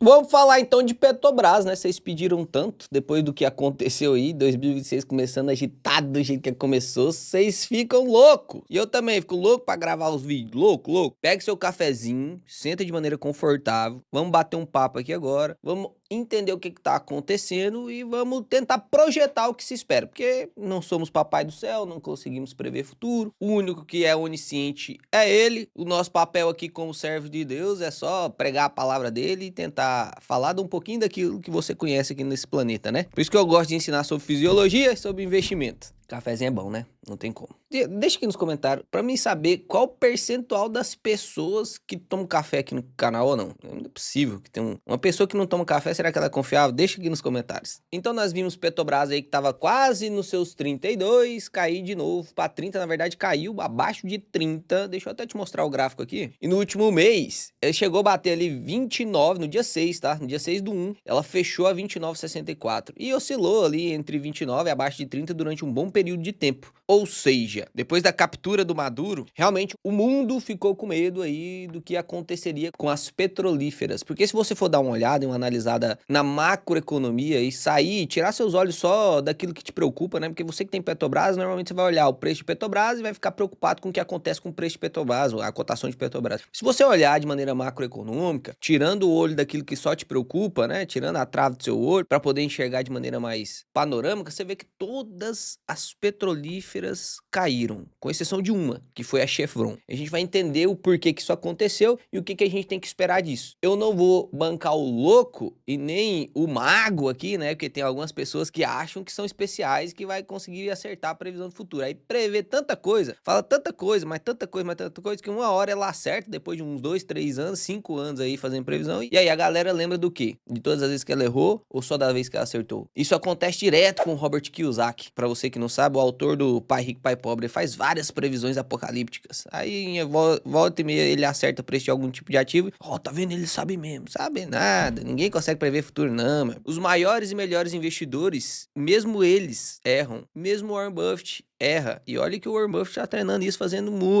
Vamos falar então de Petrobras, né? Vocês pediram tanto, depois do que aconteceu aí, 2026 começando agitado do jeito que começou, vocês ficam loucos. E eu também fico louco pra gravar os vídeos, louco, louco. Pegue seu cafezinho, senta de maneira confortável, vamos bater um papo aqui agora, vamos entender o que tá acontecendo e vamos tentar projetar o que se espera, porque não somos papai do céu, não conseguimos prever futuro, o único que é onisciente é ele, o nosso papel aqui como servo de Deus é só pregar a palavra dele e tentar falar de um pouquinho daquilo que você conhece aqui nesse planeta, né? Por isso que eu gosto de ensinar sobre fisiologia e sobre investimento. Cafezinho é bom, né? Não tem como. Deixa aqui nos comentários pra mim saber qual o percentual das pessoas que tomam café aqui no canal ou não. Não é possível que tenha uma pessoa que não toma café, será que ela é confiável? Deixa aqui nos comentários. Então nós vimos Petrobras aí que tava quase nos seus 32, cair de novo pra 30, na verdade caiu abaixo de 30. Deixa eu até te mostrar o gráfico aqui. E no último mês, ele chegou a bater ali 29, no dia 6, tá? No dia 6 do 1, ela fechou a 29,64 e oscilou ali entre 29 e abaixo de 30 durante um bom período de tempo. Ou seja, depois da captura do Maduro, realmente o mundo ficou com medo aí do que aconteceria com as petrolíferas. Porque se você for dar uma olhada e uma analisada na macroeconomia e sair, tirar seus olhos só daquilo que te preocupa, né? Porque você que tem Petrobras, normalmente você vai olhar o preço de Petrobras e vai ficar preocupado com o que acontece com o preço de Petrobras, a cotação de Petrobras. Se você olhar de maneira macroeconômica, tirando o olho daquilo que só te preocupa, né? Tirando a trave do seu olho, para poder enxergar de maneira mais panorâmica, você vê que todas as petrolíferas caíram, com exceção de uma, que foi a Chevron. A gente vai entender o porquê que isso aconteceu e o que a gente tem que esperar disso. Eu não vou bancar o louco e nem o mago aqui, né? Porque tem algumas pessoas que acham que são especiais, que vai conseguir acertar a previsão do futuro. Aí prevê tanta coisa, fala tanta coisa, mas tanta coisa, mas tanta coisa, que uma hora ela acerta depois de uns 2, 3 anos, 5 anos aí fazendo previsão. E aí a galera lembra do quê? De todas as vezes que ela errou ou só da vez que ela acertou? Isso acontece direto com o Robert Kiyosaki. Pra você que não sabe, o autor do Pai Rico, Pai Pobre, ele faz várias previsões apocalípticas. Aí em volta e meia ele acerta o preço de algum tipo de ativo. Tá vendo? Ele sabe mesmo. Sabe nada. Ninguém consegue prever futuro, não, mano. Os maiores e melhores investidores, mesmo eles, erram. Mesmo Warren Buffett erra. E olha que o Warren Buffett tá treinando isso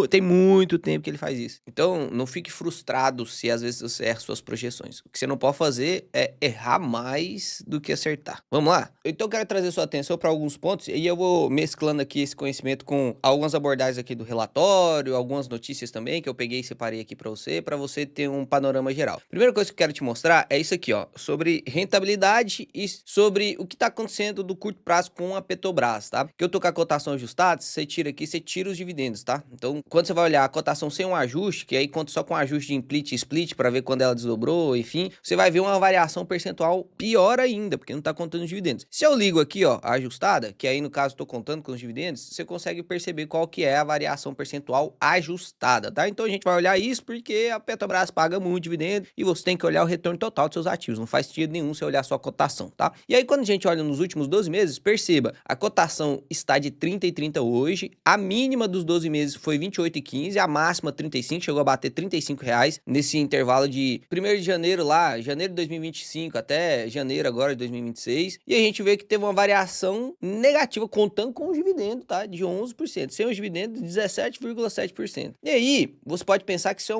tem muito tempo que ele faz isso. Então, não fique frustrado se às vezes você erra suas projeções. O que você não pode fazer é errar mais do que acertar. Vamos lá? Então, eu quero trazer sua atenção para alguns pontos e eu vou mesclando aqui esse conhecimento com algumas abordagens aqui do relatório, algumas notícias também que eu peguei e separei aqui para você ter um panorama geral. Primeira coisa que eu quero te mostrar é isso aqui, ó, sobre rentabilidade e sobre o que tá acontecendo do curto prazo com a Petrobras, tá? Que eu tô com a cotação ajustada, você tira aqui, você tira os dividendos, tá? Então, quando você vai olhar a cotação sem um ajuste, que aí conta só com ajuste de implit e split para ver quando ela desdobrou, enfim, você vai ver uma variação percentual pior ainda, porque não tá contando os dividendos. Se eu ligo aqui, ó, a ajustada, que aí no caso tô contando com os dividendos, você consegue perceber qual que é a variação percentual ajustada, tá? Então a gente vai olhar isso porque a Petrobras paga muito dividendo e você tem que olhar o retorno total dos seus ativos, não faz sentido nenhum você olhar só a cotação, tá? E aí quando a gente olha nos últimos 12 meses, perceba, a cotação está de 30 e 30 hoje, a mínima dos 12 meses foi 28,15, a máxima 35, chegou a bater R$ 35 nesse intervalo de 1º de janeiro lá, janeiro de 2025 até janeiro agora de 2026, e a gente vê que teve uma variação negativa, contando com os dividendos, tá? De 11%, sem os dividendos 17,7%. E aí, você pode pensar que isso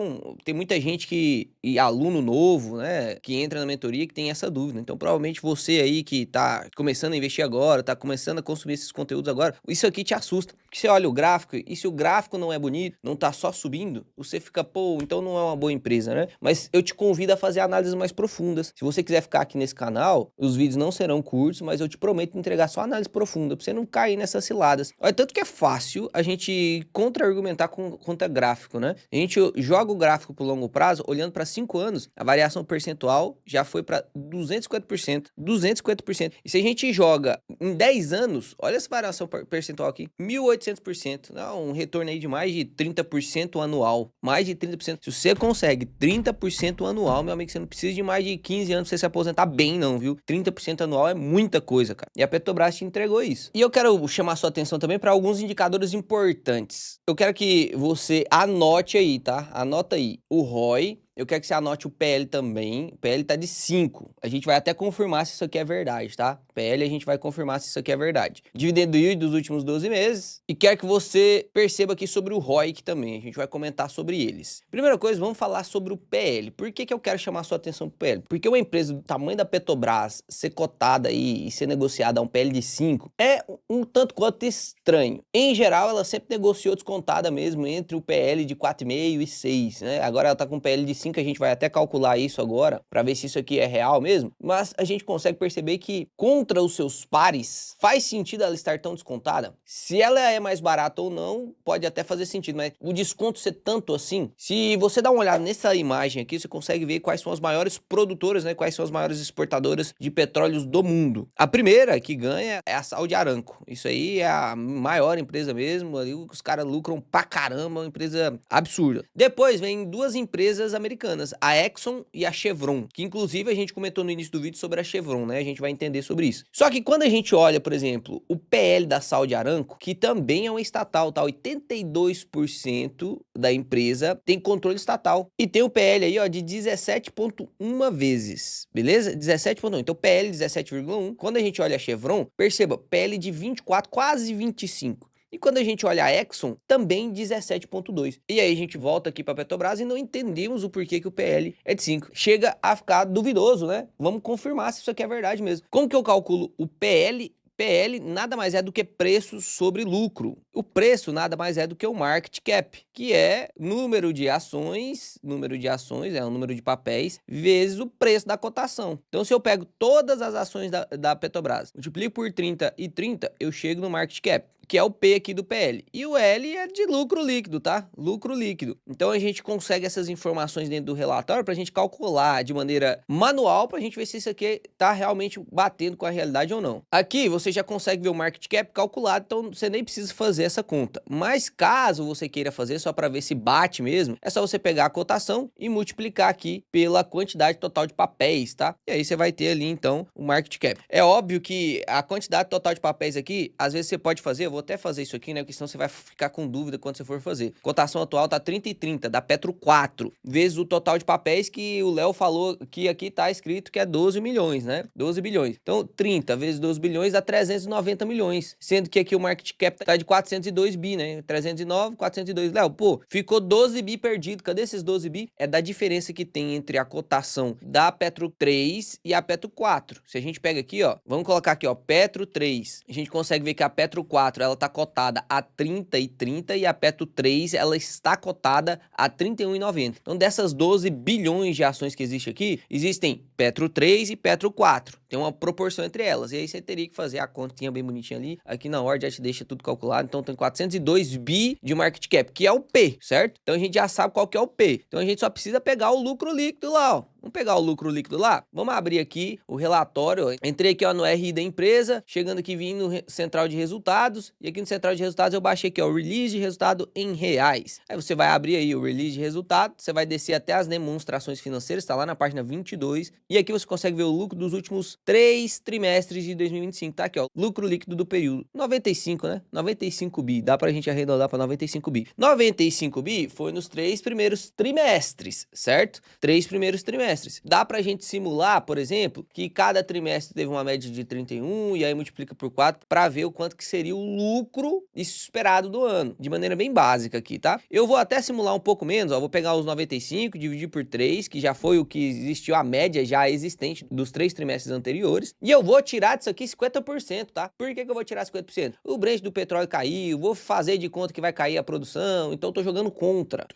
tem muita gente e aluno novo, né, que entra na mentoria que tem essa dúvida, então provavelmente você aí que tá começando a investir agora, tá começando a consumir esses conteúdos agora, isso aqui te assusta, porque você olha o gráfico e se o gráfico não é bonito, não tá só subindo, você fica, pô, então não é uma boa empresa, né? Mas eu te convido a fazer análises mais profundas. Se você quiser ficar aqui nesse canal, os vídeos não serão curtos, mas eu te prometo entregar só análise profunda, pra você não cair nessas ciladas. Olha, tanto que é fácil a gente contra-argumentar contra gráfico, né? A gente joga o gráfico pro longo prazo, olhando para 5 anos, a variação percentual já foi para 250%, 250%. E se a gente joga em 10 anos, olha essa variação percentual aqui, 1.800%, um retorno aí de mais de 30% anual, mais de 30%. Se você consegue 30% anual, meu amigo, você não precisa de mais de 15 anos pra você se aposentar bem não, viu? 30% anual é muita coisa, cara. E a Petrobras te entregou isso. E eu quero chamar sua atenção também para alguns indicadores importantes. Eu quero que você anote aí, tá? Anota aí. O ROI, eu quero que você anote o PL também. O PL tá de 5. A gente vai até confirmar se isso aqui é verdade, tá? PL a gente vai confirmar se isso aqui é verdade. Dividendo yield dos últimos 12 meses. E quero que você perceba aqui sobre o ROIC também. A gente vai comentar sobre eles. Primeira coisa, vamos falar sobre o PL. Por que eu quero chamar a sua atenção pro PL? Porque uma empresa do tamanho da Petrobras ser cotada aí e ser negociada a um PL de 5 é um tanto quanto estranho. Em geral, ela sempre negociou descontada mesmo entre o PL de 4,5 e 6, né? Agora ela tá com um PL de 5, a gente vai até calcular isso agora para ver se isso aqui é real mesmo, mas a gente consegue perceber que contra os seus pares faz sentido ela estar tão descontada. Se ela é mais barata ou não, pode até fazer sentido, mas o desconto ser tanto assim, se você dá uma olhada nessa imagem aqui, você consegue ver quais são as maiores produtoras, né? Quais são as maiores exportadoras de petróleos do mundo. A primeira que ganha é a Saudi Aramco. Isso aí é a maior empresa mesmo, ali os caras lucram pra caramba, uma empresa absurda. Depois vem duas empresas americanas, a Exxon e a Chevron, que inclusive a gente comentou no início do vídeo sobre a Chevron, né? A gente vai entender sobre isso. Só que quando a gente olha, por exemplo, o PL da Saudi Aramco, que também é uma estatal, tá? 82% da empresa tem controle estatal. E tem o PL aí, ó, de 17,1 vezes, beleza? 17,1. Então, PL 17,1. Quando a gente olha a Chevron, perceba, PL de 24, quase 25. E quando a gente olha a Exxon, também 17,2. E aí a gente volta aqui para a Petrobras e não entendemos o porquê que o PL é de 5. Chega a ficar duvidoso, né? Vamos confirmar se isso aqui é verdade mesmo. Como que eu calculo o PL? PL nada mais é do que preço sobre lucro. O preço nada mais é do que o market cap, que é número de ações é o número de papéis, vezes o preço da cotação. Então, se eu pego todas as ações da Petrobras, multiplico por 30 e 30, eu chego no market cap, que é o P aqui do PL. E o L é de lucro líquido, tá? Lucro líquido. Então, a gente consegue essas informações dentro do relatório para a gente calcular de maneira manual, para a gente ver se isso aqui tá realmente batendo com a realidade ou não. Aqui, você já consegue ver o market cap calculado, então você nem precisa fazer essa conta. Mas caso você queira fazer só para ver se bate mesmo, é só você pegar a cotação e multiplicar aqui pela quantidade total de papéis, tá? E aí você vai ter ali, então, o market cap. É óbvio que a quantidade total de papéis aqui, às vezes você pode fazer, eu vou até fazer isso aqui, né? Porque senão você vai ficar com dúvida quando você for fazer. Cotação atual tá 30 e 30, da Petro 4, vezes o total de papéis que o Léo falou que aqui tá escrito que é 12 milhões, né? 12 bilhões. Então, 30 vezes 12 bilhões dá 390 milhões, sendo que aqui o market cap tá de 402 bi, né? 309, 402. Léo, pô, ficou 12 bi perdido. Cadê esses 12 bi? É da diferença que tem entre a cotação da Petro 3 e a Petro 4. Se a gente pega aqui, ó, vamos colocar aqui, ó, Petro 3. A gente consegue ver que a Petro 4, ela tá cotada a 30 e 30 e a Petro 3, ela está cotada a 31,90. Então, dessas 12 bilhões de ações que existe aqui, existem Petro 3 e Petro 4. Tem uma proporção entre elas. E aí você teria que fazer a continha bem bonitinha ali. Aqui na ordem já te deixa tudo calculado. Então tem 402 bi de market cap, que é o P, certo? Então a gente já sabe qual que é o P. Então a gente só precisa pegar o lucro líquido lá, ó. Vamos pegar o lucro líquido lá? Vamos abrir aqui o relatório. Entrei aqui, ó, no RI da empresa, chegando aqui, vim no central de resultados, e aqui no central de resultados eu baixei aqui, ó, o release de resultado em reais. Aí você vai abrir aí o release de resultado, você vai descer até as demonstrações financeiras, tá lá na página 22, e aqui você consegue ver o lucro dos últimos 3 trimestres de 2025, tá aqui, ó, lucro líquido do período, 95, né? 95 bi, dá pra gente arredondar pra 95 bi. 95 bi foi nos 3 primeiros trimestres, certo? 3 primeiros trimestres. Dá pra gente simular, por exemplo, que cada trimestre teve uma média de 31 e aí multiplica por 4 para ver o quanto que seria o lucro esperado do ano, de maneira bem básica aqui, tá? Eu vou até simular um pouco menos, ó, vou pegar os 95, dividir por 3, que já foi o que existiu, a média já existente dos 3 trimestres anteriores, e eu vou tirar disso aqui 50%, tá? Por que que eu vou tirar 50%? O Brent do petróleo caiu, vou fazer de conta que vai cair a produção, então tô jogando contra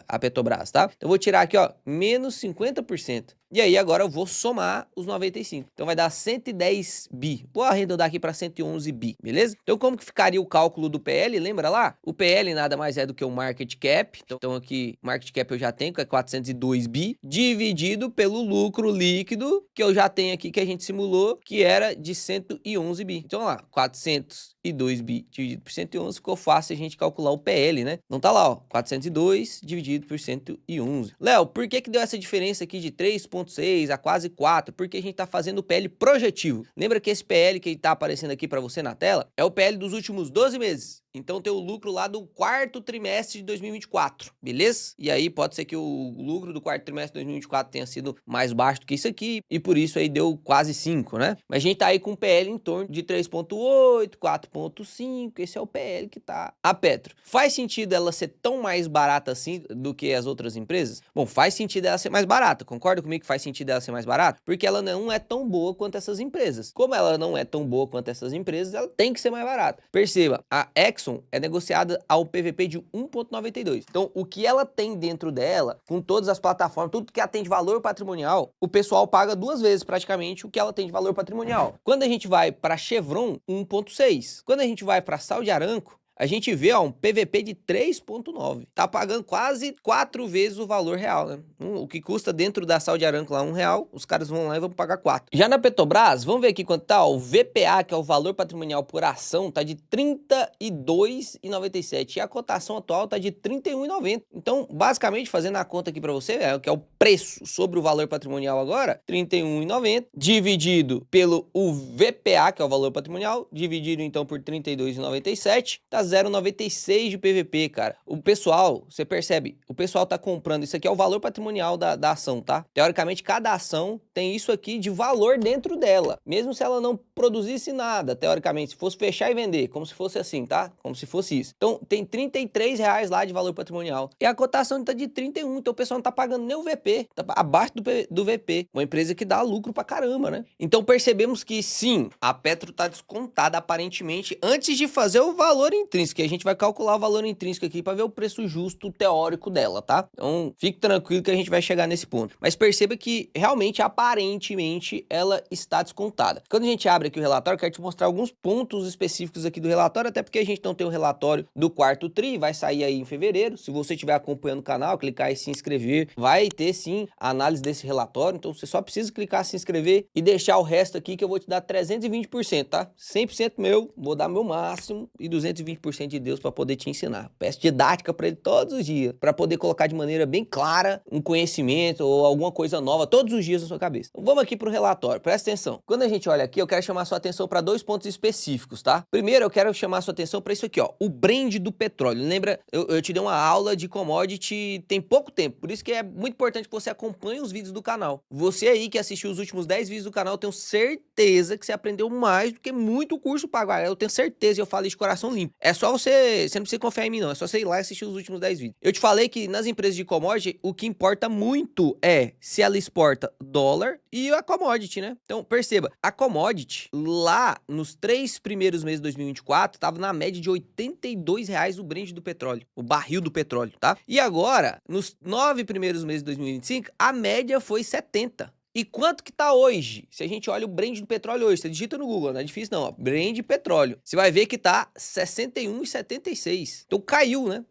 a Petrobras, tá? Então eu vou tirar aqui, ó, menos 50%. E aí agora eu vou somar os 95. Então vai dar 110 bi. Vou arredondar aqui para 111 bi, beleza? Então como que ficaria o cálculo do PL? Lembra lá? O PL nada mais é do que o market cap. Então aqui, market cap eu já tenho, que é 402 bi, dividido pelo lucro líquido, que eu já tenho aqui, que a gente simulou, que era de 111 bi. Então, ó lá, 402 402 bi dividido por 111, ficou fácil a gente calcular o PL, né? Então tá lá, ó, 402 dividido por 111. Léo, por que deu essa diferença aqui de 3,6 a quase 4? Porque a gente tá fazendo o PL projetivo. Lembra que esse PL que tá aparecendo aqui para você na tela é o PL dos últimos 12 meses. Então tem o lucro lá do quarto trimestre de 2024, beleza? E aí pode ser que o lucro do quarto trimestre de 2024 tenha sido mais baixo do que isso aqui, e por isso aí deu quase 5, né? Mas a gente tá aí com um PL em torno de 3,8, 4,5, esse é o PL que tá a Petro. Faz sentido ela ser tão mais barata assim do que as outras empresas? Bom, faz sentido ela ser mais barata, concorda comigo que faz sentido ela ser mais barata? Porque ela não é tão boa quanto essas empresas. Como ela não é tão boa quanto essas empresas, ela tem que ser mais barata. Perceba, a Exxon é negociada ao PVP de 1,92. Então, o que ela tem dentro dela, com todas as plataformas, tudo que ela tem de valor patrimonial, o pessoal paga 2 vezes praticamente o que ela tem de valor patrimonial. Quando a gente vai para Chevron, 1,6. Quando a gente vai para Saudi Aramco, a gente vê, ó, um PVP de 3,9. Tá pagando quase 4 vezes o valor real, né? O que custa dentro da Saudi Aramco lá R$1, os caras vão lá e vão pagar 4. Já na Petrobras, vamos ver aqui quanto tá, ó, o VPA, que é o valor patrimonial por ação, tá de R$ 32,97 e a cotação atual tá de R$ 31,90. Então, basicamente, fazendo a conta aqui para você, que é o preço sobre o valor patrimonial agora, R$ 31,90, dividido pelo o VPA, que é o valor patrimonial, dividido então por 32,97, tá 0,96 de PVP, cara. O pessoal, você percebe, o pessoal tá comprando, isso aqui é o valor patrimonial da ação, tá? Teoricamente, cada ação tem isso aqui de valor dentro dela, mesmo se ela não produzisse nada, teoricamente, se fosse fechar e vender, como se fosse assim, tá? Como se fosse isso. Então, tem R$33 lá de valor patrimonial. E a cotação tá de 31, então o pessoal não tá pagando nem o VP, tá abaixo do VP. Uma empresa que dá lucro pra caramba, né? Então, percebemos que, sim, a Petro tá descontada, aparentemente, antes de fazer o valor intrínseco. A gente vai calcular o valor intrínseco aqui para ver o preço justo teórico dela, tá? Então, fique tranquilo que a gente vai chegar nesse ponto. Mas perceba que, realmente, aparentemente, ela está descontada. Quando a gente abre aqui o relatório, eu quero te mostrar alguns pontos específicos aqui do relatório, até porque a gente não tem o relatório do quarto tri, vai sair aí em fevereiro. Se você estiver acompanhando o canal, clicar em se inscrever, vai ter, sim, a análise desse relatório. Então, você só precisa clicar em se inscrever e deixar o resto aqui que eu vou te dar 320%, tá? 100% meu, vou dar meu máximo e 220% de Deus para poder te ensinar. Peço didática para ele todos os dias, para poder colocar de maneira bem clara um conhecimento ou alguma coisa nova todos os dias na sua cabeça. Então, vamos aqui para o relatório, presta atenção. Quando a gente olha aqui, eu quero chamar sua atenção para 2 pontos específicos, tá? Primeiro, eu quero chamar sua atenção para isso aqui, ó, o Brent do petróleo. Lembra, eu te dei uma aula de commodity tem pouco tempo, por isso que é muito importante que você acompanhe os vídeos do canal. Você aí que assistiu os últimos 10 vídeos do canal, eu tenho certeza que você aprendeu mais do que muito curso pago. Eu tenho certeza, e eu falo isso de coração limpo. É só você não precisa confiar em mim não, é só você ir lá e assistir os últimos 10 vídeos. Eu te falei que nas empresas de commodity, o que importa muito é se ela exporta dólar e a commodity, né? Então, perceba, a commodity, lá nos 3 primeiros meses de 2024, tava na média de R$82 o Brent do petróleo, o barril do petróleo, tá? E agora, nos 9 primeiros meses de 2025, a média foi 70. E quanto que tá hoje? Se a gente olha o Brent do petróleo hoje, você digita no Google, não é difícil não, ó, Brent de petróleo. Você vai ver que tá 61,76. Então caiu, né?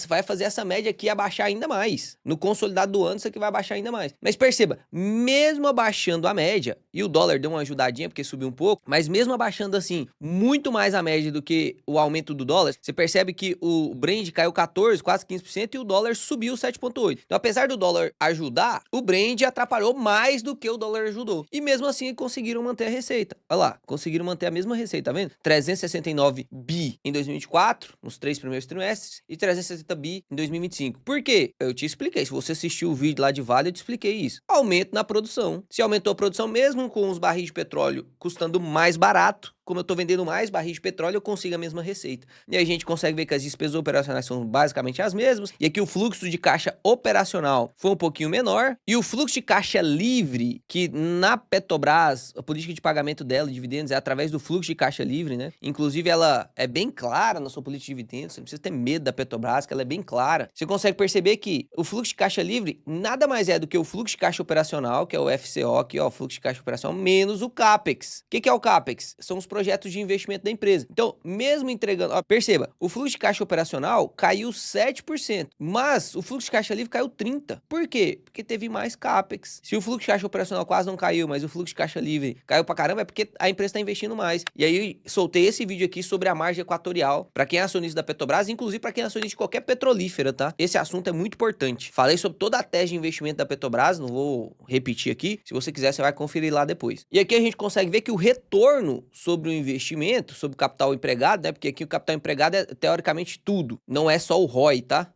Vai fazer essa média aqui abaixar ainda mais. No consolidado do ano, isso aqui vai abaixar ainda mais. Mas perceba, mesmo abaixando a média, e o dólar deu uma ajudadinha porque subiu um pouco, mas mesmo abaixando assim, muito mais a média do que o aumento do dólar, você percebe que o Brent caiu 14, quase 15% e o dólar subiu 7,8. Então apesar do dólar ajudar, o Brent atrapalhou mais do que o dólar ajudou. E mesmo assim conseguiram manter a receita. Olha lá, conseguiram manter a mesma receita, tá vendo? 369 bi em 2024, nos 3 primeiros trimestres, e 360 bi em 2025. Por quê? Eu te expliquei. Se você assistiu o vídeo lá de Vale, eu te expliquei isso. Aumento na produção. Se aumentou a produção, mesmo com os barris de petróleo custando mais barato, como eu tô vendendo mais barris de petróleo, eu consigo a mesma receita. E aí a gente consegue ver que as despesas operacionais são basicamente as mesmas, e aqui o fluxo de caixa operacional foi um pouquinho menor, e o fluxo de caixa livre, que na Petrobras, a política de pagamento dela, de dividendos, é através do fluxo de caixa livre, né? Inclusive, ela é bem clara na sua política de dividendos, você não precisa ter medo da Petrobras, que ela é bem clara. Você consegue perceber que o fluxo de caixa livre nada mais é do que o fluxo de caixa operacional, que é o FCO aqui, ó, o fluxo de caixa operacional, menos o CAPEX. O que é o CAPEX? São os projetos de investimento da empresa. Então, mesmo entregando, ó, perceba, o fluxo de caixa operacional caiu 7%, mas o fluxo de caixa livre caiu 30%. Por quê? Porque teve mais CAPEX. Se o fluxo de caixa operacional quase não caiu, mas o fluxo de caixa livre caiu pra caramba, é porque a empresa está investindo mais. E aí, soltei esse vídeo aqui sobre a margem equatorial, para quem é acionista da Petrobras, inclusive para quem é acionista de qualquer petrolífera, tá? Esse assunto é muito importante. Falei sobre toda a tese de investimento da Petrobras, não vou repetir aqui. Se você quiser, você vai conferir lá depois. E aqui a gente consegue ver que o retorno sobre o investimento, sobre o capital empregado, né? Porque aqui o capital empregado é teoricamente tudo, não é só o ROI, tá?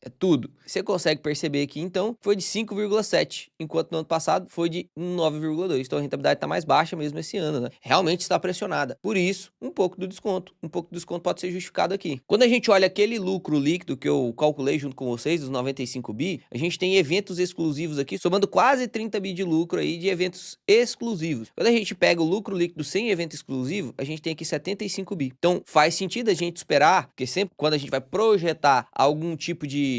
É tudo. Você consegue perceber aqui, então, foi de 5,7, enquanto no ano passado foi de 9,2. Então a rentabilidade está mais baixa mesmo esse ano, né? Realmente está pressionada. Por isso, um pouco do desconto. Um pouco do desconto pode ser justificado aqui. Quando a gente olha aquele lucro líquido que eu calculei junto com vocês, dos 95 bi, a gente tem eventos exclusivos aqui, somando quase 30 bi de lucro aí de eventos exclusivos. Quando a gente pega o lucro líquido sem evento exclusivo, a gente tem aqui 75 bi. Então faz sentido a gente esperar, porque sempre quando a gente vai projetar algum tipo de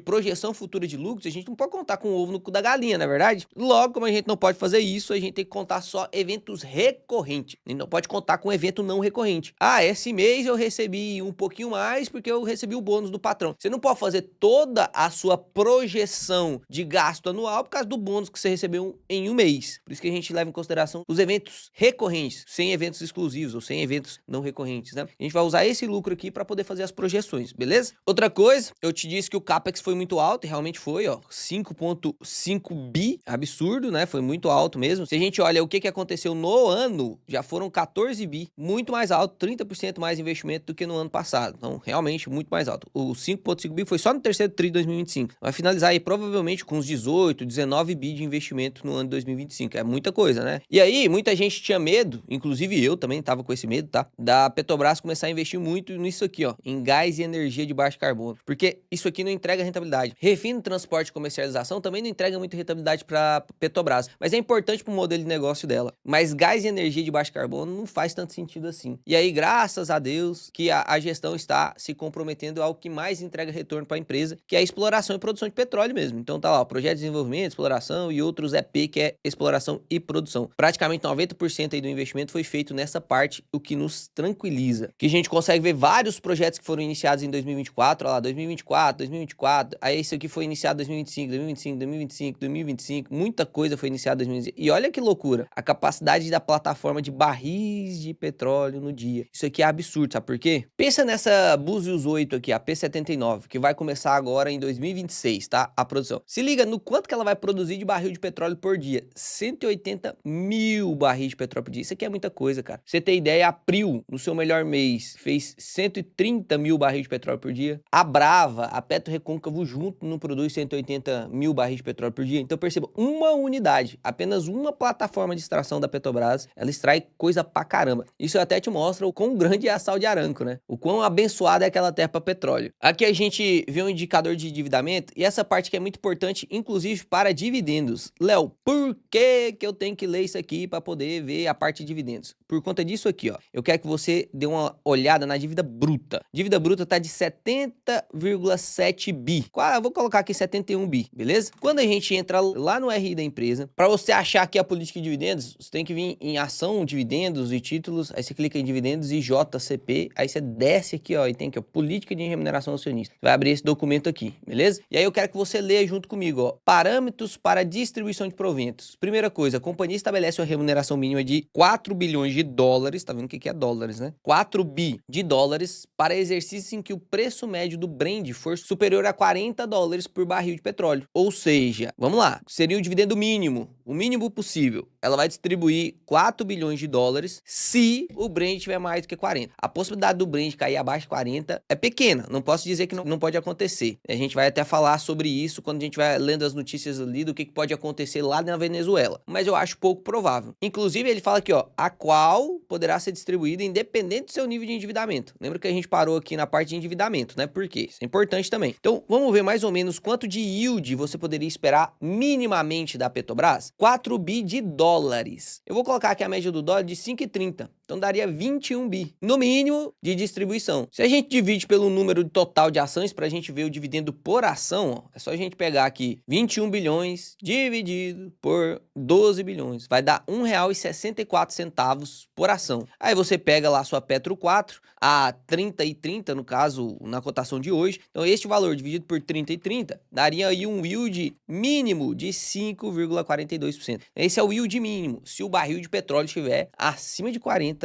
projeção futura de lucros, a gente não pode contar com o ovo no cu da galinha, não é verdade? Logo, como a gente não pode fazer isso, a gente tem que contar só eventos recorrentes. A gente não pode contar com evento não recorrente. Ah, esse mês eu recebi um pouquinho mais porque eu recebi o bônus do patrão. Você não pode fazer toda a sua projeção de gasto anual por causa do bônus que você recebeu em um mês. Por isso que a gente leva em consideração os eventos recorrentes, sem eventos exclusivos ou sem eventos não recorrentes, né? A gente vai usar esse lucro aqui para poder fazer as projeções, beleza? Outra coisa, eu te disse que o CAPEX foi muito alto, e realmente foi, ó, 5,5 bi, absurdo, né? Foi muito alto mesmo. Se a gente olha o que aconteceu no ano, já foram 14 bi, muito mais alto, 30% mais investimento do que no ano passado. Então, realmente, muito mais alto. O 5,5 bi foi só no terceiro tri de 2025. Vai finalizar aí provavelmente com uns 18, 19 bi de investimento no ano de 2025. É muita coisa, né? E aí, muita gente tinha medo, inclusive eu também tava com esse medo, tá? Da Petrobras começar a investir muito nisso aqui, ó, em gás e energia de baixo carbono. Porque isso aqui não entrega rentabilidade. Refino, transporte e comercialização também não entrega muita rentabilidade para Petrobras, mas é importante para o modelo de negócio dela. Mas gás e energia de baixo carbono não faz tanto sentido assim. E aí, graças a Deus, que a gestão está se comprometendo ao que mais entrega retorno para a empresa, que é a exploração e produção de petróleo mesmo. Então tá lá, o projeto de desenvolvimento, exploração e outros EP, que é exploração e produção. Praticamente 90% aí do investimento foi feito nessa parte, o que nos tranquiliza. Que a gente consegue ver vários projetos que foram iniciados em 2024, olha lá, 2024, aí isso aqui foi iniciado em 2025, muita coisa foi iniciada em 2025. E olha que loucura, a capacidade da plataforma de barris de petróleo no dia. Isso aqui é absurdo, sabe por quê? Pensa nessa Búzios 8 aqui, a P79, que vai começar agora em 2026, tá? A produção. Se liga no quanto que ela vai produzir de barril de petróleo por dia. 180 mil barris de petróleo por dia. Isso aqui é muita coisa, cara. Pra você ter ideia, a Prio, no seu melhor mês, fez 130 mil barris de petróleo por dia. A Brava, a PetroRecôncavo junto não produz 180 mil barris de petróleo por dia. Então perceba, uma unidade, apenas uma plataforma de extração da Petrobras, ela extrai coisa pra caramba. Isso até te mostra o quão grande é a Sal de Aramco, né? O quão abençoada é aquela terra pra petróleo. Aqui a gente vê um indicador de endividamento e essa parte que é muito importante, inclusive para dividendos. Léo, por que eu tenho que ler isso aqui para poder ver a parte de dividendos? Por conta disso aqui, ó. Eu quero que você dê uma olhada na dívida bruta. Dívida bruta tá de 70,7 bi. Vou colocar aqui 71 bi, beleza? Quando a gente entra lá no RI da empresa, para você achar aqui a política de dividendos, você tem que vir em ação, dividendos e títulos, aí você clica em dividendos e JCP, aí você desce aqui, ó, e tem aqui, ó, política de remuneração acionista. Vai abrir esse documento aqui, beleza? E aí eu quero que você leia junto comigo, ó, parâmetros para distribuição de proventos. Primeira coisa, a companhia estabelece uma remuneração mínima de 4 bilhões de dólares, tá vendo o que é dólares, né? 4 bi de dólares para exercícios em que o preço médio do Brent for superior a 40 dólares por barril de petróleo. Ou seja, vamos lá, seria o dividendo mínimo, o mínimo possível. Ela vai distribuir 4 bilhões de dólares se o Brent tiver mais do que 40. A possibilidade do Brent cair abaixo de 40 é pequena, não posso dizer que não pode acontecer. A gente vai até falar sobre isso quando a gente vai lendo as notícias ali do que pode acontecer lá na Venezuela. Mas eu acho pouco provável. Inclusive, ele fala aqui, ó, a qual poderá ser distribuída independente do seu nível de endividamento. Lembra que a gente parou aqui na parte de endividamento, né? Por quê? Isso é importante também. Então, vamos ver mais ou menos quanto de yield você poderia esperar minimamente da Petrobras? 4 bi de dólares. Eu vou colocar aqui a média do dólar de 5,30. Então daria 21 bi, no mínimo, de distribuição. Se a gente divide pelo número total de ações para a gente ver o dividendo por ação, ó, é só a gente pegar aqui 21 bilhões dividido por 12 bilhões. Vai dar R$ 1,64 por ação. Aí você pega lá a sua Petro 4, a 30,30 no caso, na cotação de hoje. Então este valor dividido por 30,30 daria aí um yield mínimo de 5,42%. Esse é o yield mínimo, se o barril de petróleo estiver acima de $40.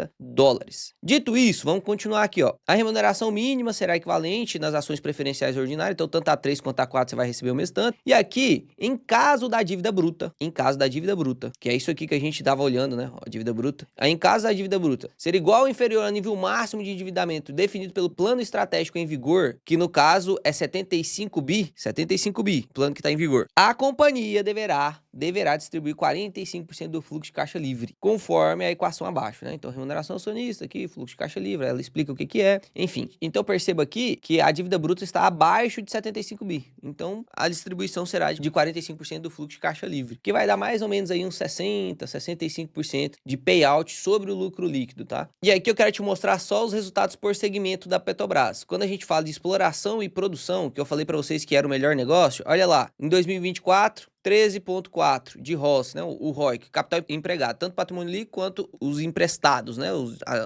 Dito isso, vamos continuar aqui, ó. A remuneração mínima será equivalente nas ações preferenciais ordinárias, então tanto a 3 quanto a 4 você vai receber o mesmo tanto. E aqui, em caso da dívida bruta, que é isso aqui que a gente estava olhando, né, a dívida bruta. Aí em caso da dívida bruta ser igual ou inferior ao nível máximo de endividamento definido pelo plano estratégico em vigor, que no caso é 75 bi, plano que está em vigor, a companhia deverá distribuir 45% do fluxo de caixa livre, conforme a equação abaixo, né? Então, remuneração acionista aqui, fluxo de caixa livre, ela explica o que é, enfim. Então, perceba aqui que a dívida bruta está abaixo de 75 bi. Então, a distribuição será de 45% do fluxo de caixa livre, que vai dar mais ou menos aí uns 65% de payout sobre o lucro líquido, tá? E aí que eu quero te mostrar só os resultados por segmento da Petrobras. Quando a gente fala de exploração e produção, que eu falei para vocês que era o melhor negócio, olha lá, em 2024, 13,4 de ROS, né? O ROIC, capital empregado, tanto patrimônio líquido quanto os emprestados, né?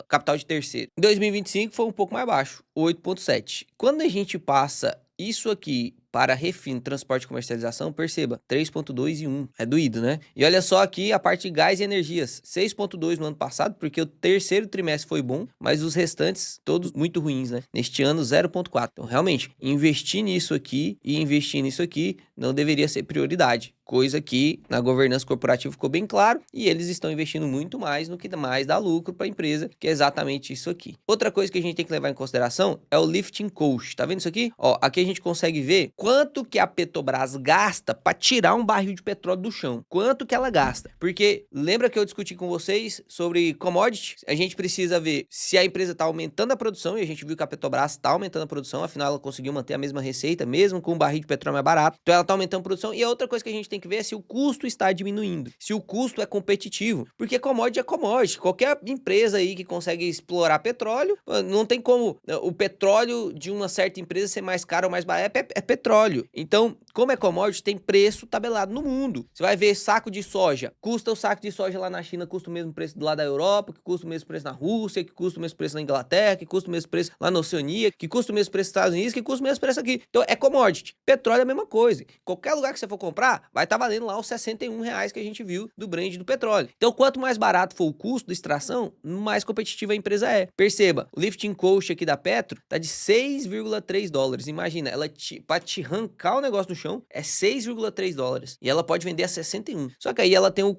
Capital de terceiro. Em 2025 foi um pouco mais baixo, 8,7. Quando a gente passa isso aqui para refino, transporte e comercialização, perceba, 3,2 e 1. É doído, né? E olha só aqui a parte de gás e energias, 6,2 no ano passado, porque o terceiro trimestre foi bom, mas os restantes todos muito ruins, né? Neste ano, 0,4. Então, realmente, investir nisso aqui e investir nisso aqui não deveria ser prioridade. Coisa que na governança corporativa ficou bem claro, e eles estão investindo muito mais no que mais dá lucro para a empresa, que é exatamente isso aqui. Outra coisa que a gente tem que levar em consideração é o lifting cost. Tá vendo isso aqui? Ó, aqui a gente consegue ver quanto que a Petrobras gasta para tirar um barril de petróleo do chão. Quanto que ela gasta? Porque lembra que eu discuti com vocês sobre commodity? A gente precisa ver se a empresa está aumentando a produção, e a gente viu que a Petrobras está aumentando a produção, afinal ela conseguiu manter a mesma receita, mesmo com um barril de petróleo mais barato. Então ela está aumentando a produção. E a outra coisa que a gente tem que ver é se o custo está diminuindo, se o custo é competitivo, porque commodity é commodity. Qualquer empresa aí que consegue explorar petróleo, não tem como o petróleo de uma certa empresa ser mais caro ou mais barato, é petróleo. Então, como é commodity, tem preço tabelado no mundo. Você vai ver saco de soja, custa o saco de soja lá na China, custa o mesmo preço do lado da Europa, que custa o mesmo preço na Rússia, que custa o mesmo preço na Inglaterra, que custa o mesmo preço lá na Oceania, que custa o mesmo preço nos Estados Unidos, que custa o mesmo preço aqui. Então, é commodity. Petróleo é a mesma coisa. Qualquer lugar que você for comprar, vai estar valendo lá os R$ 61 que a gente viu do Brent do petróleo. Então, quanto mais barato for o custo da extração, mais competitiva a empresa é. Perceba, o lifting cost aqui da Petro tá de $6,3. Imagina, ela para te arrancar o negócio do chão é $6,3 e ela pode vender a 61. Só que aí ela tem o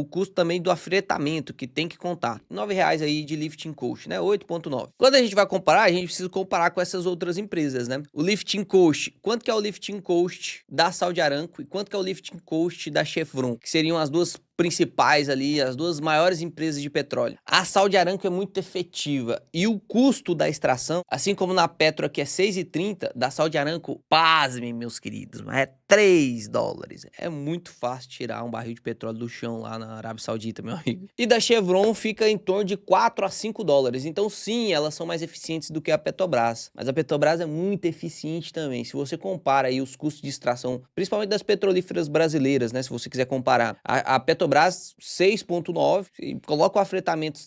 custo também do afretamento que tem que contar. R$ 9 aí de lifting cost, né? 8,9. Quando a gente vai comparar, a gente precisa comparar com essas outras empresas, né? O lifting cost, quanto que é o lifting cost da Saudi Aramco e quanto que é o lifting cost da Chevron, que seriam as duas principais ali, as duas maiores empresas de petróleo. A Saudi Aramco é muito efetiva e o custo da extração, assim como na Petro aqui é 6,30, da Saudi Aramco, pasmem meus queridos, mas é $3. É muito fácil tirar um barril de petróleo do chão lá na Arábia Saudita, meu amigo. E da Chevron fica em torno de $4 a $5. Então sim, elas são mais eficientes do que a Petrobras, mas a Petrobras é muito eficiente também. Se você compara aí os custos de extração, principalmente das petrolíferas brasileiras, né, se você quiser comparar, a Petrobras 6,9, coloca o afretamento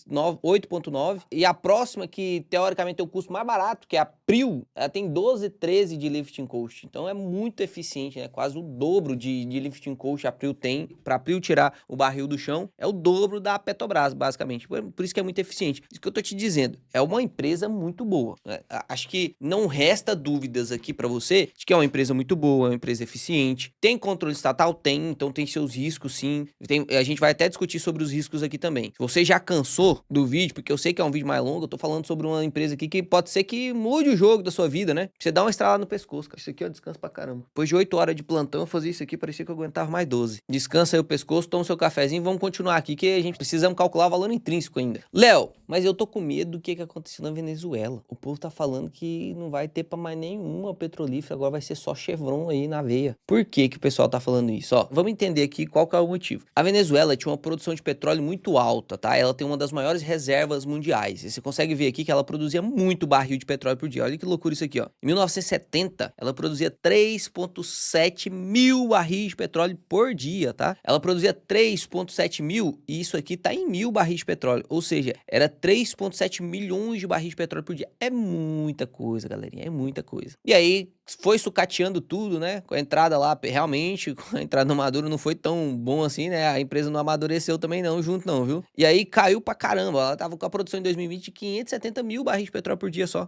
8,9, e a próxima que teoricamente tem o custo mais barato, que é a Prio, ela tem 12, 13 de lifting cost. Então é muito eficiente, né? Quase o dobro de lifting cost a Prio tem. Para a Prio tirar o barril do chão, é o dobro da Petrobras, basicamente. Por isso que é muito eficiente. Isso que eu tô te dizendo, é uma empresa muito boa, né? Acho que não resta dúvidas aqui para você de que é uma empresa muito boa, é uma empresa eficiente. Tem controle estatal? Tem, então tem seus riscos, sim. A gente vai até discutir sobre os riscos aqui também. Se você já cansou do vídeo, porque eu sei que é um vídeo mais longo, eu tô falando sobre uma empresa aqui que pode ser que mude o jogo da sua vida, né? Você dá uma estralada no pescoço, cara. Isso aqui é um descanso pra caramba. Depois de 8 horas de plantão, eu fazia isso aqui, parecia que eu aguentava mais 12. Descansa aí o pescoço, toma o seu cafezinho, vamos continuar aqui, que a gente precisamos calcular o valor intrínseco ainda. Léo, Mas eu tô com medo do que aconteceu na Venezuela. O povo tá falando que não vai ter pra mais nenhuma petrolífera, agora vai ser só Chevron aí na veia. Por que que o pessoal tá falando isso? Ó, vamos entender aqui qual que é o motivo. A Venezuela tinha uma produção de petróleo muito alta, tá? Ela tem uma das maiores reservas mundiais. E você consegue ver aqui que ela produzia muito barril de petróleo por dia. Olha que loucura isso aqui, ó. Em 1970, ela produzia 3,7 mil barris de petróleo por dia, tá? Ela produzia 3,7 mil e isso aqui tá em 1.000 barris de petróleo. Ou seja, era 3,7 milhões de barris de petróleo por dia. É muita coisa, galerinha. É muita coisa. E aí, foi sucateando tudo, né? Com a entrada lá, realmente, com a entrada no Maduro não foi tão bom assim, né? A empresa não amadureceu também não, junto não, viu? E aí caiu pra caramba. Ela tava com a produção em 2020 de 570 mil barris de petróleo por dia só.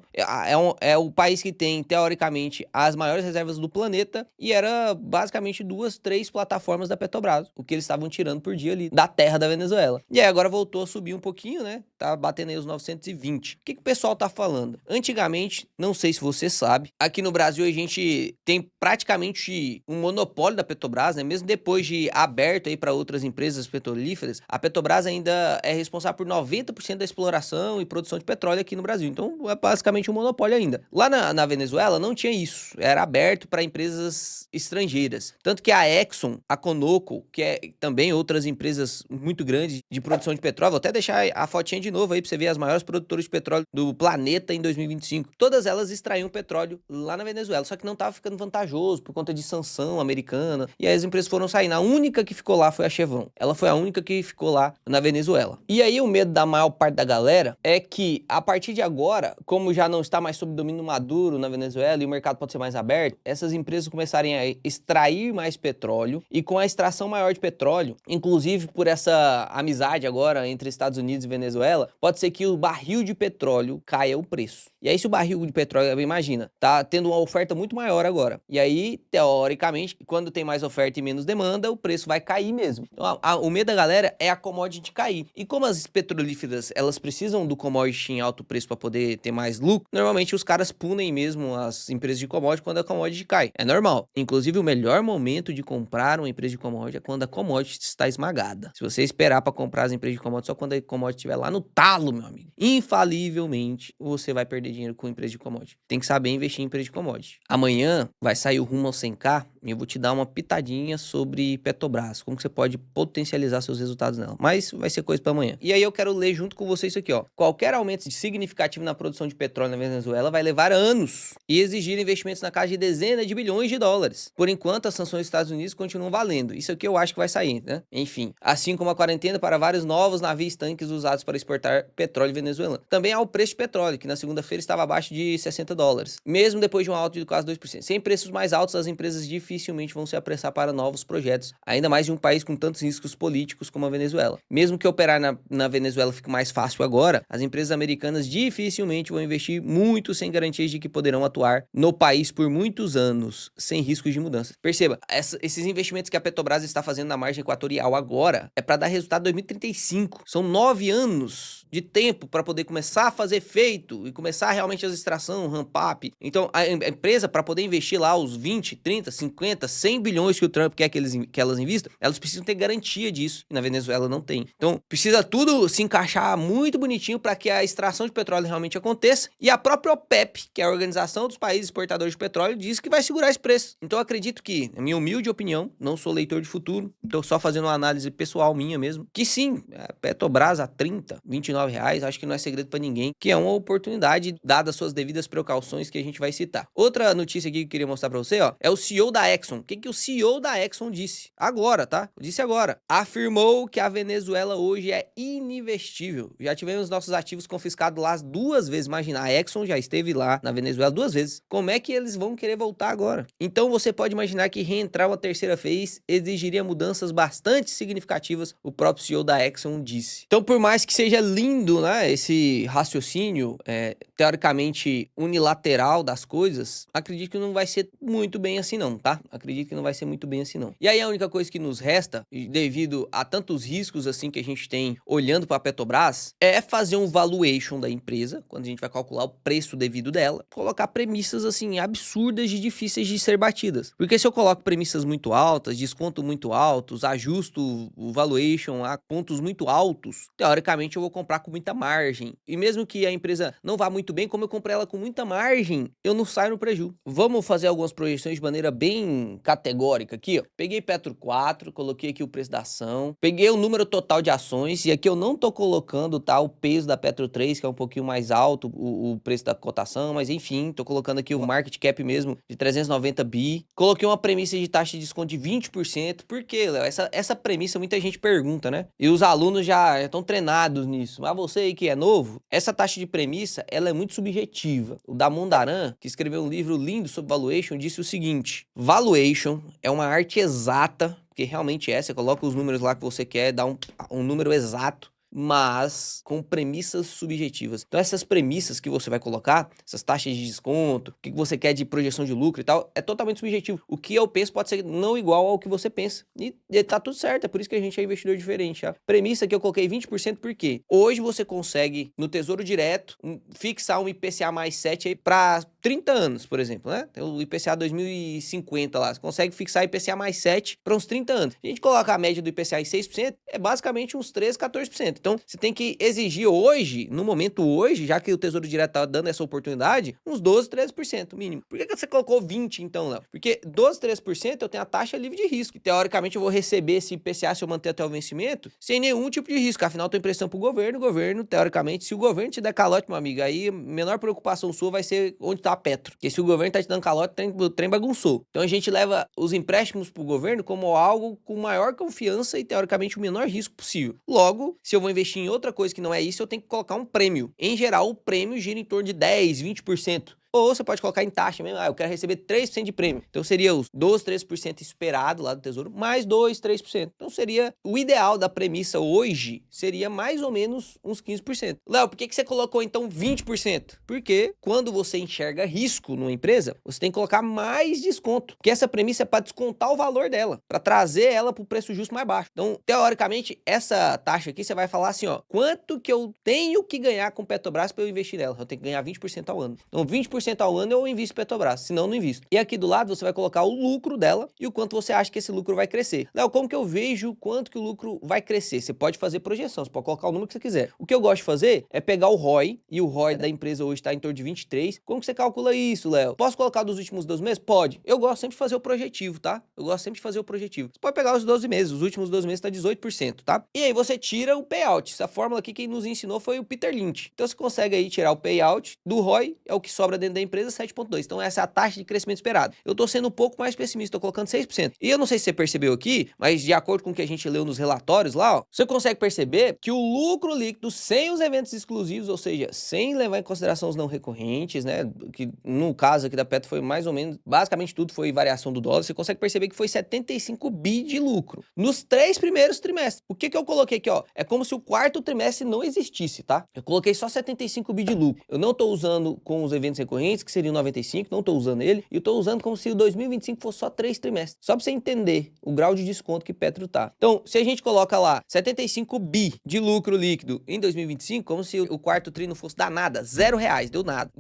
É o país que tem, teoricamente, as maiores reservas do planeta e era basicamente 2, 3 plataformas da Petrobras, o que eles estavam tirando por dia ali da terra da Venezuela. E aí agora voltou a subir um pouquinho, né? Tá batendo aí os 920. O que o pessoal tá falando? Antigamente, não sei se você sabe, aqui no Brasil a gente tem praticamente um monopólio da Petrobras, né? Mesmo depois de aberto aí para outras empresas petrolíferas, a Petrobras ainda é responsável por 90% da exploração e produção de petróleo aqui no Brasil. Então é basicamente um monopólio ainda. Lá na Venezuela não tinha isso, era aberto para empresas estrangeiras. Tanto que a Exxon, a Conoco, que é também outras empresas muito grandes de produção de petróleo, vou até deixar a fotinha de novo aí para você ver as maiores produtoras de petróleo do planeta em 2025. Todas elas extraíam petróleo lá na Venezuela, só que não estava ficando vantajoso por conta de sanção americana. E aí as empresas foram saindo. A única que ficou lá foi a Chevron. Ela foi a única que ficou lá na Venezuela. E aí o medo da maior parte da galera é que a partir de agora, como já não está mais sob domínio Maduro na Venezuela e o mercado pode ser mais aberto, essas empresas começarem a extrair mais petróleo e com a extração maior de petróleo, inclusive por essa amizade agora entre Estados Unidos e Venezuela, pode ser que o barril de petróleo caia o preço. E aí se o barril de petróleo, imagina, tá tendo uma oferta muito maior agora. E aí, teoricamente, quando tem mais oferta e menos demanda, o preço vai cair mesmo. Então, o medo da galera é a commodity cair. E como as petrolíferas, elas precisam do commodity em alto preço para poder ter mais lucro, normalmente os caras punem mesmo as empresas de commodity quando a commodity cai. É normal. Inclusive, o melhor momento de comprar uma empresa de commodity é quando a commodity está esmagada. Se você esperar para comprar as empresas de commodity só quando a commodity estiver lá no talo, meu amigo, infalivelmente você vai perder dinheiro com empresa de commodity. Tem que saber investir em empresa de commodity. Amanhã vai sair o Rumo ao 100K e eu vou te dar uma pitadinha sobre Petrobras, como que você pode potencializar seus resultados nela. Mas vai ser coisa para amanhã. E aí eu quero ler junto com você isso aqui, ó. Qualquer aumento significativo na produção de petróleo na Venezuela vai levar anos e exigir investimentos na casa de dezenas de bilhões de dólares. Por enquanto, as sanções dos Estados Unidos continuam valendo. Isso aqui eu acho que vai sair, né? Enfim, assim como a quarentena para vários novos navios tanques usados para exportar petróleo venezuelano. Também há o preço de petróleo, que na segunda-feira estava abaixo de $60, mesmo depois de um alto de quase 2%. Sem preços mais altos, as empresas dificilmente vão se apressar para novos projetos, ainda mais de um país com tantos riscos políticos como a Venezuela. Mesmo que operar na Venezuela fique mais fácil agora, as empresas americanas dificilmente vão investir muito sem garantias de que poderão atuar no país por muitos anos, sem riscos de mudança. Perceba, esses investimentos que a Petrobras está fazendo na margem equatorial agora é para dar resultado em 2035. São 9 anos de tempo para poder começar a fazer efeito e começar realmente as extração, ramp up. Então, a empresa, para poder investir lá os 20, 30, 50, 100 bilhões que o Trump quer que elas invistam, elas precisam ter garantia disso. E na Venezuela não tem. Então, precisa tudo se encaixar muito bonitinho para que a extração de petróleo realmente aconteça. E a própria OPEP, que é a Organização dos Países Exportadores de Petróleo, diz que vai segurar esse preço. Então, eu acredito que, na minha humilde opinião, não sou leitor de futuro, estou só fazendo uma análise pessoal minha mesmo, que sim, a Petrobras a 30, 29 reais, acho que não é segredo para ninguém, que é uma oportunidade, dadas suas devidas precauções que a gente vai citar. Outra notícia aqui que eu queria mostrar para você, ó, é o CEO da Exxon. O que o CEO da Exxon disse? Agora, tá? Disse agora. Afirmou que a Venezuela hoje é ininvestível. Já tivemos nossos ativos confiscados lá 2 vezes. Imagina, a Exxon já esteve lá na Venezuela 2 vezes. Como é que eles vão querer voltar agora? Então você pode imaginar que reentrar uma terceira vez exigiria mudanças bastante significativas, o próprio CEO da Exxon disse. Então, por mais que seja lindo, né, esse raciocínio, teoricamente unilateral das coisas, acredito que não vai ser muito bem assim não, tá? Acredito que não vai ser muito bem assim não. E aí a única coisa que nos resta, devido a tantos riscos assim que a gente tem olhando para a Petrobras, é fazer um valuation da empresa, quando a gente vai calcular o preço devido dela, colocar premissas assim absurdas e difíceis de ser batidas. Porque se eu coloco premissas muito altas, desconto muito altos, ajusto o valuation a pontos muito altos, teoricamente eu vou comprar com muita margem. E mesmo que a empresa não vá muito bem, como eu comprei ela com muita margem, eu não saio no prejuízo. Vamos fazer algumas projeções de maneira bem categórica aqui, ó. Peguei Petro 4, coloquei aqui o preço da ação, peguei o número total de ações, e aqui eu não tô colocando, tá, o peso da Petro 3, que é um pouquinho mais alto, o preço da cotação, mas enfim, tô colocando aqui o market cap mesmo de 390 bi. Coloquei uma premissa de taxa de desconto de 20%. Por quê, Léo? Essa premissa muita gente pergunta, né? E os alunos já estão treinados nisso. Mas você aí que é novo, essa taxa de premissa, ela é muito subjetiva. O Damondaran, que escreveu um livro lindo sobre valuation, disse o seguinte: valuation é uma arte exata, porque realmente é, você coloca os números lá que você quer, dá um número exato, mas com premissas subjetivas. Então essas premissas que você vai colocar, essas taxas de desconto, o que você quer de projeção de lucro e tal, é totalmente subjetivo. O que eu penso pode ser não igual ao que você pensa. E tá tudo certo, é por isso que a gente é investidor diferente. A premissa que eu coloquei 20% porque hoje você consegue, no Tesouro Direto, fixar um IPCA mais 7 aí para 30 anos, por exemplo, né? Tem o IPCA 2050 lá, você consegue fixar IPCA mais 7 para uns 30 anos. A gente coloca a média do IPCA em 6%, é basicamente uns 13, 14%. Então, você tem que exigir hoje, no momento hoje, já que o Tesouro Direto tá dando essa oportunidade, uns 12, 13% mínimo. Por que você colocou 20 então, Léo? Porque 12, 13% eu tenho a taxa livre de risco. E, teoricamente, eu vou receber esse IPCA se eu manter até o vencimento, sem nenhum tipo de risco. Afinal, eu tô emprestando pro governo, teoricamente, se o governo te der calote, meu amigo, aí a menor preocupação sua vai ser onde tá a Petro. Porque se o governo tá te dando calote, o trem bagunçou. Então, a gente leva os empréstimos pro governo como algo com maior confiança e, teoricamente, o menor risco possível. Logo, se eu vou investir em outra coisa que não é isso, eu tenho que colocar um prêmio. Em geral, o prêmio gira em torno de 10, 20%. Ou você pode colocar em taxa mesmo, eu quero receber 3% de prêmio. Então seria os 12, 13% esperado lá do Tesouro, mais 2, 3%. Então seria o ideal da premissa hoje, seria mais ou menos uns 15%. Léo, por que você colocou então 20%? Porque quando você enxerga risco numa empresa, você tem que colocar mais desconto. Porque essa premissa é para descontar o valor dela, para trazer ela para o preço justo mais baixo. Então, teoricamente, essa taxa aqui, você vai falar assim, ó, quanto que eu tenho que ganhar com Petrobras para eu investir nela? Eu tenho que ganhar 20% ao ano. Então, 20% ao ano eu invisto em Petrobras, senão eu não invisto. E aqui do lado você vai colocar o lucro dela e o quanto você acha que esse lucro vai crescer. Léo, como que eu vejo quanto que o lucro vai crescer? Você pode fazer projeção, você pode colocar o número que você quiser. O que eu gosto de fazer é pegar o ROI, e o ROI da empresa hoje está em torno de 23. Como que você calcula isso, Léo? Posso colocar dos últimos 12 meses? Pode. Eu gosto sempre de fazer o projetivo, tá? Eu gosto sempre de fazer o projetivo. Você pode pegar os 12 meses, os últimos 12 meses está 18%, tá? E aí você tira o payout. Essa fórmula aqui quem nos ensinou foi o Peter Lynch. Então você consegue aí tirar o payout do ROI, é o que sobra dentro da empresa, 7,2. Então essa é a taxa de crescimento esperado. Eu tô sendo um pouco mais pessimista, tô colocando 6%. E eu não sei se você percebeu aqui, mas de acordo com o que a gente leu nos relatórios lá, ó, você consegue perceber que o lucro líquido sem os eventos exclusivos, ou seja, sem levar em consideração os não recorrentes, né, que no caso aqui da Petro foi mais ou menos, basicamente tudo foi variação do dólar, você consegue perceber que foi 75 bi de lucro nos 3 primeiros trimestres. O que que eu coloquei aqui, ó? É como se o quarto trimestre não existisse, tá? Eu coloquei só 75 bi de lucro. Eu não tô usando com os eventos recorrentes, que seriam 95, não tô usando ele, e eu tô usando como se o 2025 fosse só 3 trimestres. Só pra você entender o grau de desconto que Petro tá. Então, se a gente coloca lá 75 bi de lucro líquido em 2025, como se o quarto tri não fosse dar nada, R$0, deu nada.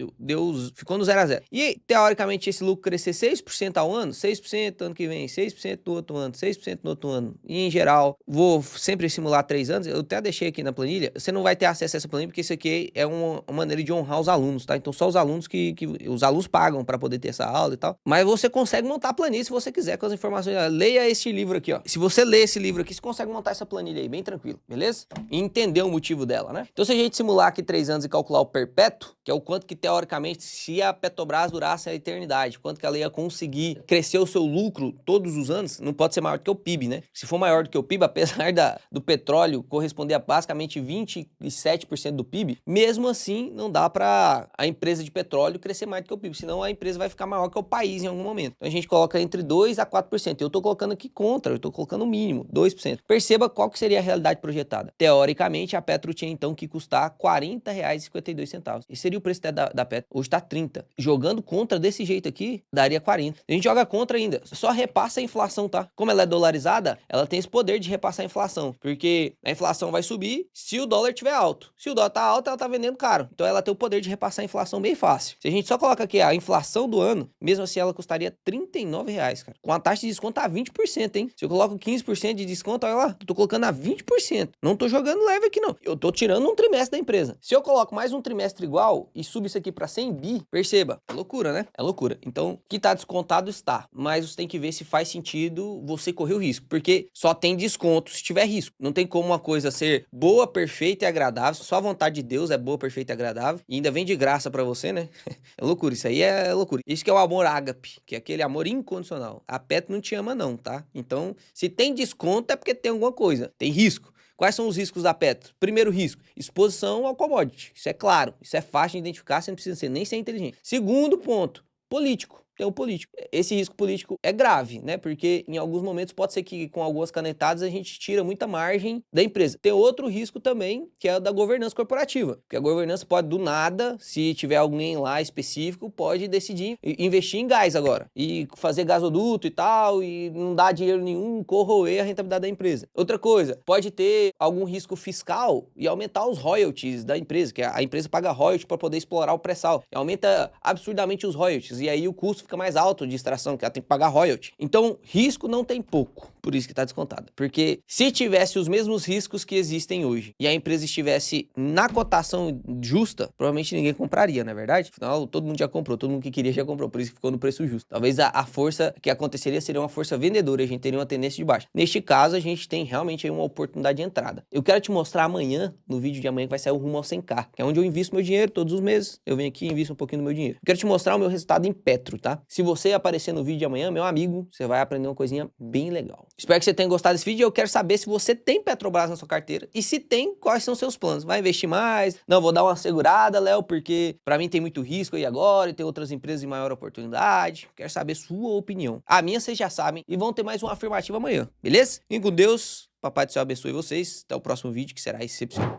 Ficou no 0 a 0. E, teoricamente, esse lucro crescer 6% ao ano, 6% ano que vem, 6% no outro ano, 6% no outro ano. E, em geral, vou sempre simular 3 anos. Eu até deixei aqui na planilha. Você não vai ter acesso a essa planilha, porque isso aqui é uma maneira de honrar os alunos, tá? Então, só os alunos que os alunos pagam para poder ter essa aula e tal. Mas você consegue montar a planilha se você quiser com as informações. Leia esse livro aqui, ó. Se você ler esse livro aqui, você consegue montar essa planilha aí, bem tranquilo, beleza? E entender o motivo dela, né? Então, se a gente simular aqui 3 anos e calcular o perpétuo, que é o quanto que, teoricamente, se a Petrobras durasse a eternidade, quanto que ela ia conseguir crescer o seu lucro todos os anos, não pode ser maior do que o PIB, né? Se for maior do que o PIB, apesar do petróleo corresponder a basicamente 27% do PIB, mesmo assim, não dá para a empresa de petróleo crescer mais do que o PIB, senão a empresa vai ficar maior que o país em algum momento. Então, a gente coloca entre 2 a 4%. Eu tô colocando aqui contra, eu tô colocando o mínimo, 2%. Perceba qual que seria a realidade projetada. Teoricamente, a Petro tinha então que custar R$40,52. Esse seria o preço da Petro. Hoje tá 30. Jogando contra desse jeito aqui, daria 40. A gente joga contra ainda. Só repassa a inflação, tá? Como ela é dolarizada, ela tem esse poder de repassar a inflação. Porque a inflação vai subir se o dólar estiver alto. Se o dólar tá alto, ela tá vendendo caro. Então ela tem o poder de repassar a inflação bem fácil. Se a gente só coloca aqui a inflação do ano, mesmo assim ela custaria R$ 39, cara. Com a taxa de desconto a 20%, hein? Se eu coloco 15% de desconto, olha lá, eu tô colocando a 20%. Não tô jogando leve aqui, não. Eu tô tirando um trimestre da empresa. Se eu coloco mais um trimestre igual e subo isso aqui pra 100 bi, perceba, é loucura, né? É loucura. Então, que tá descontado está, mas você tem que ver se faz sentido você correr o risco, porque só tem desconto se tiver risco. Não tem como uma coisa ser boa, perfeita e agradável, só a vontade de Deus é boa, perfeita e agradável, e ainda vem de graça pra você, né? É loucura, isso aí é loucura. Isso que é o amor ágape, que é aquele amor incondicional. A Petro não te ama não, tá? Então, se tem desconto é porque tem alguma coisa, tem risco. Quais são os riscos da Petro? Primeiro risco, exposição ao commodity. Isso é claro, isso é fácil de identificar, você não precisa nem ser inteligente. Segundo ponto, político. Tem o político. Esse risco político é grave, né? Porque em alguns momentos pode ser que com algumas canetadas a gente tira muita margem da empresa. Tem outro risco também, que é o da governança corporativa. Porque a governança pode do nada, se tiver alguém lá específico, pode decidir investir em gás agora. E fazer gasoduto e tal, e não dar dinheiro nenhum, corroer a rentabilidade da empresa. Outra coisa, pode ter algum risco fiscal e aumentar os royalties da empresa, que a empresa paga royalties para poder explorar o pré-sal. E aumenta absurdamente os royalties. E aí o custo fica mais alto de extração, que ela tem que pagar royalty. Então, risco não tem pouco, por isso que está descontado. Porque se tivesse os mesmos riscos que existem hoje e a empresa estivesse na cotação justa, provavelmente ninguém compraria, não é verdade? Afinal, todo mundo já comprou, todo mundo que queria já comprou, por isso que ficou no preço justo. Talvez a força que aconteceria seria uma força vendedora, a gente teria uma tendência de baixa. Neste caso, a gente tem realmente aí uma oportunidade de entrada. Eu quero te mostrar amanhã, no vídeo de amanhã, que vai sair o rumo ao 100k, que é onde eu invisto meu dinheiro todos os meses. Eu venho aqui e invisto um pouquinho do meu dinheiro. Eu quero te mostrar o meu resultado em Petro, tá? Se você aparecer no vídeo de amanhã, meu amigo, você vai aprender uma coisinha bem legal. Espero que você tenha gostado desse vídeo. Eu quero saber se você tem Petrobras na sua carteira e se tem, quais são os seus planos. Vai investir mais? Não, vou dar uma segurada, Léo, porque pra mim tem muito risco aí agora e tem outras empresas de maior oportunidade. Quero saber sua opinião. A minha vocês já sabem e vão ter mais uma afirmativa amanhã, beleza? Fiquem com Deus. Papai do céu abençoe vocês. Até o próximo vídeo que será excepcional.